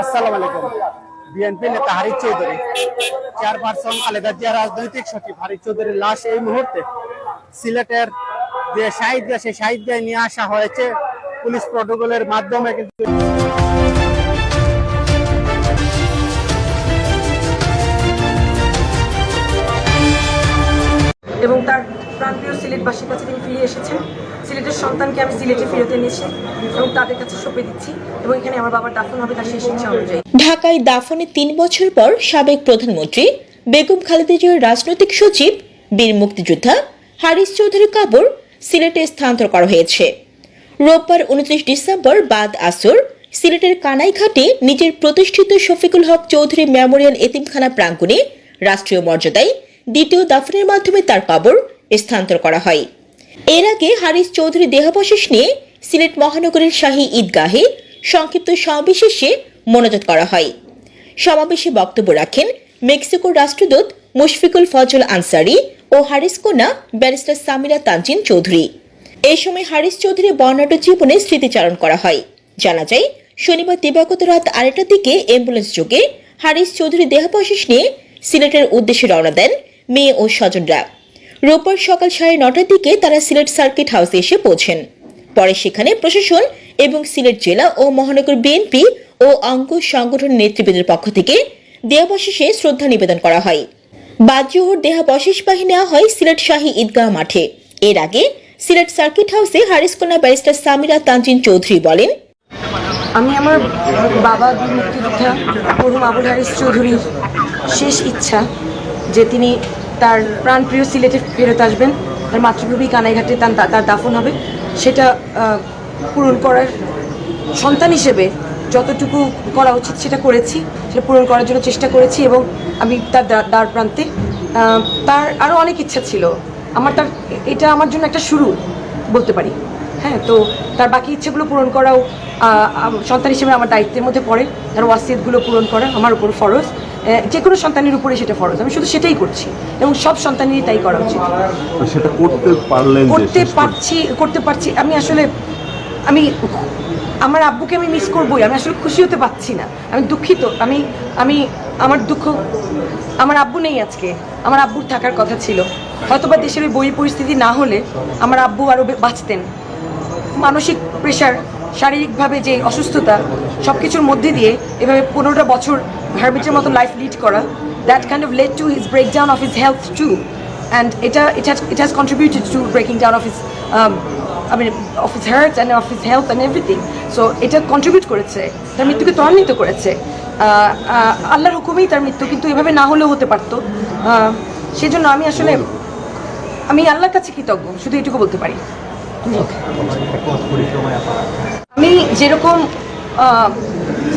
আসসালামু আলাইকুম। বিএনপি নেতা হারিস চৌধুরী, চেয়ারপারসন খালেদা জিয়া রাজনৈতিক সচিব হারিস চৌধুরীর লাশ এই মুহূর্তে সিলেটের যে শহীদগাহ, সেই শহীদগাহে নিয়ে আসা হয়েছে পুলিশ প্রটোকলের মাধ্যমে। কিন্তু এবং তার প্রাণপ্রিয় সিলেটবাসীর কাছে তিনি ফিরে এসেছেন। সিলেটের সন্তানকে আমি সিলেটে ফেরত এনেছি এবং তাদের কাছে সঁপে দিচ্ছি এবং এখানে আমার বাবার দাফন হবে তার শেষ ইচ্ছা অনুযায়ী। ঢাকায় দাফনের ৩ বছর পর সাবেক প্রধানমন্ত্রী বেগম খালেদা জিয়ার রাজনৈতিক সচিব বীর মুক্তিযোদ্ধা হারিস চৌধুরীর কবর সিলেটে স্থানান্তর করা হয়েছে। রোববার 29 ডিসেম্বর বাদ আসর সিলেটের কানাইঘাটে নিজের প্রতিষ্ঠিত শফিকুল হক চৌধুরী মেমোরিয়াল এতিমখানা প্রাঙ্গণে রাষ্ট্রীয় মর্যাদায় দ্বিতীয় দাফনের মাধ্যমে তার কবর স্থানান্তর করা হয়। এর আগে হারিস চৌধুরী দেহাবশেষ নিয়ে সিলেট মহানগরীর শাহী ঈদগাহে সংক্ষিপ্ত সমাবেশে মোনাজাত করা হয়। সমাবেশে বক্তব্য রাখেন মেক্সিকোর রাষ্ট্রদূত মুশফিকুল ফজল আনসারি ও হারিস কন্যা ব্যারিস্টার সামিরা তানজিন চৌধুরী। এই সময় হারিস চৌধুরী বর্ণাঢ্য জীবনে স্মৃতিচারণ করা হয়। জানা যায়, শনিবার দিবাগত রাত 8টার দিকে অ্যাম্বুলেন্স যোগে হারিস চৌধুরী দেহাবশেষ নিয়ে সিলেটের উদ্দেশ্যে রওনা দেন মেয়ে ও স্বজনরা। রোববার সকাল 9:30টার দিকে তারা সিলেট সার্কিট হাউসে এসে পৌঁছেন। পরে সেখানে প্রশাসন এবং সিলেট জেলা ও মহানগর বিএনপি ও অঙ্গ সংগঠনের নেতৃবৃন্দের পক্ষ থেকে দেহাবশেষে শ্রদ্ধা নিবেদন করা হয়। বাদ জোহর দেহাবশেষবাহী নেওয়া হয় সিলেট শাহী ঈদগাহ মাঠে। এর আগে সিলেট সার্কিট হাউসে হারিস কন্যা ব্যারিস্টার সামিরা তানজিন চৌধুরী বলেন, আমি আমার বাবা বীর মুক্তিযোদ্ধা মরহুম আবুল হারিস চৌধুরীর শেষ ইচ্ছা যে তিনি তার প্রাণপ্রিয় সিলেটে ফেরত আসবেন, তার মাতৃভূমি কানাইঘাটে তার দাফন হবে, সেটা পূরণ করার সন্তান হিসেবে যতটুকু করা উচিত সেটা করেছি, সেটা পূরণ করার জন্য চেষ্টা করেছি। এবং আমি তার দ্বার প্রান্তে তার আরও অনেক ইচ্ছা ছিল। এটা আমার জন্য একটা শুরু বলতে পারি। হ্যাঁ, তো তার বাকি ইচ্ছেগুলো পূরণ করাও সন্তান হিসেবে আমার দায়িত্বের মধ্যে পড়ে। তার ওয়াসিয়তগুলো পূরণ করা আমার উপর ফরজ, যে কোনো সন্তানের উপরে সেটা ফরজ। আমি শুধু সেটাই করছি এবং সব সন্তানেরই তাই করা উচিত। সেটা করতে পারছি। আমি আমার আব্বুকে আমি মিস করবোই। আমি আসলে খুশি হতে পারছি না। আমি দুঃখিত। আমি আমার দুঃখ, আমার আব্বু নেই আজকে। আমার আব্বুর থাকার কথা ছিল। হয়তোবা দেশের ওই বই পরিস্থিতি না হলে আমার আব্বু আরও বাঁচতেন। মানসিক প্রেশার, শারীরিকভাবে যে অসুস্থতা, সব কিছুর মধ্যে দিয়ে এভাবে 15টা বছর হারবিটের মতো লাইফ লিড করা, that kind of led to his breakdown of his health too, and it has contributed to breaking down of his of his health and of his health and everything. So এটা contribute করেছে, তার মৃত্যুকে ত্বরান্বিত করেছে। আল্লাহর হুকুমেই তার মৃত্যু, কিন্তু এভাবে না হলেও হতে পারত। সেজন্য আমি আল্লাহর কাছে কৃতজ্ঞ, শুধু এটুকু বলতে পারি। আমি যেরকম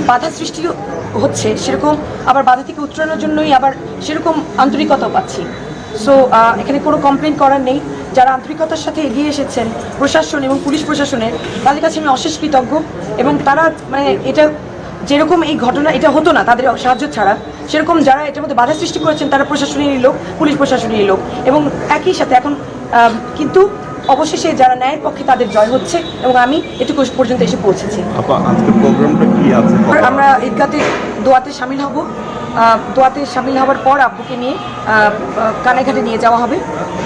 বাধা সৃষ্টি হচ্ছে, সেরকম আবার বাধা থেকে উত্তরণের জন্যই আবার সেরকম আন্তরিকতাও পাচ্ছি। সো এখানে কোনো কমপ্লেন করার নেই। যারা আন্তরিকতার সাথে এগিয়ে এসেছেন প্রশাসন এবং পুলিশ প্রশাসনের, তাদের কাছে আমি অশেষ কৃতজ্ঞ। এবং তারা এটা যেরকম এই ঘটনা এটা হতো না তাদের সাহায্য ছাড়া, সেরকম যারা এটার মধ্যে বাধা সৃষ্টি করেছেন তারা প্রশাসনেরই লোক, পুলিশ প্রশাসনেরই লোক। এবং একই সাথে এখন কিন্তু অবশেষে যারা ন্যায়ের পক্ষে তাদের জয় হচ্ছে এবং আমি এটুকু পর্যন্ত এসে পৌঁছেছি। আমরা ঈদগাতে দোয়াতে সামিল হব। দোয়াতে সামিল হওয়ার পর আব্বুকে নিয়ে কানাইঘাটে নিয়ে যাওয়া হবে,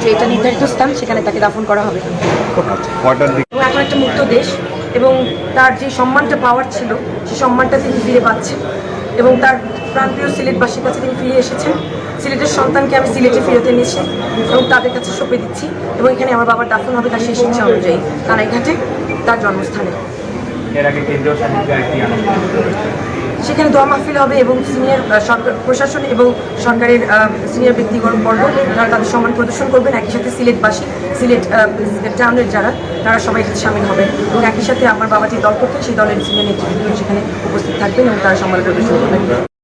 যে এটা নির্ধারিত স্থান, সেখানে তাকে দাফন করা হবে। এখন একটা মুক্ত দেশ এবং তার যে সম্মানটা পাওয়ার ছিল সেই সম্মানটা তিনি ফিরে পাচ্ছেন এবং তার প্রাণপ্রিয় সিলেটবাসীর কাছে তিনি ফিরে এসেছেন। সিলেটের সন্তানকে আমি সিলেটে ফেরত এনেছি এবং তাদের কাছে সঁপে দিচ্ছি এবং এখানে আমার বাবার দাফন হবে তার শেষ ইচ্ছা অনুযায়ী কানাইঘাটে, তার জন্মস্থানে। সেখানে দোয়া মাহফিল হবে এবং সিনিয়র সরকার, প্রশাসন এবং সরকারের সিনিয়র ব্যক্তিগণ বর্গ তারা তাদের সম্মান প্রদর্শন করবেন। একই সাথে সিলেটবাসী, সিলেট টাউনের যারা, তারা সবাই সামিল হবেন এবং একই সাথে আমার বাবা যে দল করতেন সেই দলের সিনিয়র নেতৃত্ব সেখানে উপস্থিত থাকবেন এবং তারা সম্মান প্রদর্শন করবেন।